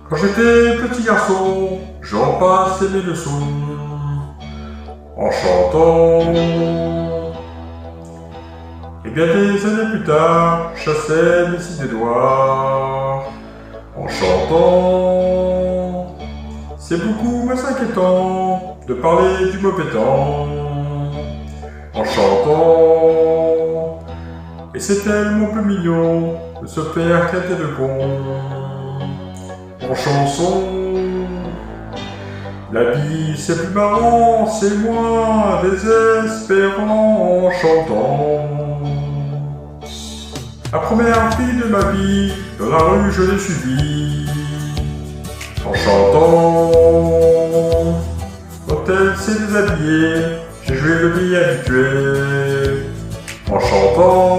Quand j'étais petit garçon, j'en passais mes leçons en chantant. Et bien des années plus tard, je chassais mes six des doigts en chantant. C'est beaucoup moins inquiétant de parler du mauvais temps en chantant. Et c'est tellement plus mignon de se faire traiter de con en chanson. La vie c'est plus marrant, c'est moins désespérant en chantant. La première fille de ma vie, dans la rue je l'ai suivie en chantant. Quand elle s'est déshabillée, j'ai joué le billet habitué en chantant.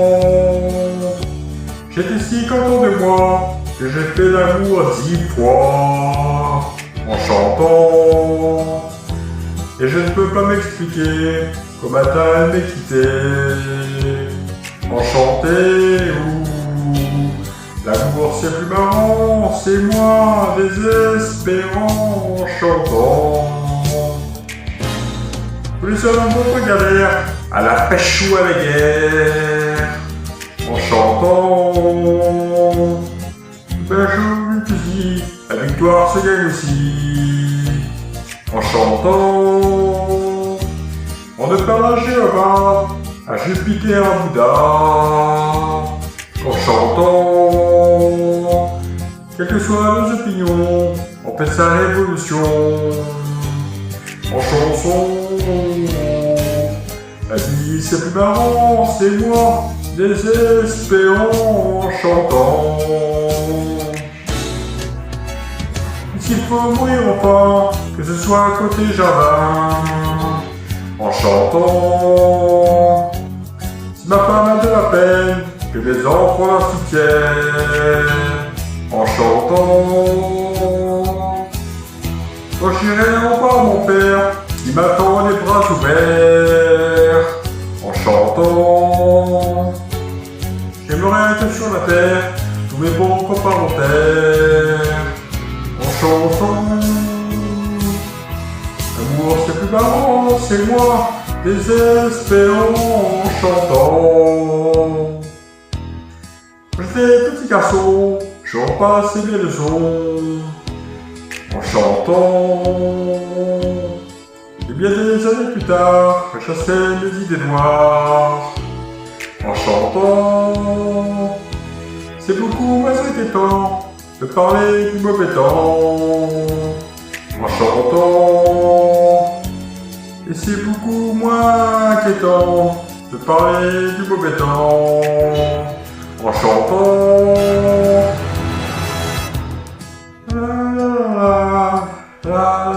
J'étais si content de moi que j'ai fait l'amour 10 fois en chantant. Et je ne peux pas m'expliquer qu'au matin elle m'ait quitté en chanter. L'amour c'est plus marrant, c'est moins désespérant en chantant. Tous les hommes vont galère à la pêche ou à la guerre en chantant. Ben je vous dis, la victoire se gagne aussi en chantant. On ne parle à Jéhovah, à Jupiter, à Bouddha en chantant. Quelles que soient nos opinions, on fait sa révolution en chanson. La vie c'est plus marrant, c'est moi désespérant en chantant. S'il faut mourir enfin, que ce soit à côté jardin en chantant. Si ma femme a de la peine, que mes enfants la soutiennent en chantant. Quand j'irai voir mon père, il m'attend les bras ouverts en chantant. J'aimerais être sur la terre, tous mes bons copains en terre en chantant. L'amour c'est plus marrant, c'est moi désespérant en chantant. J'étais petit garçon, j'en passais mes leçons en chantant. Et bien des années plus tard, je chassais mes idées noires en chantant. C'est beaucoup moins inquiétant de parler du mauvais temps en chantant. Et c'est beaucoup moins inquiétant de parler du mauvais temps en chantant. La, la, la.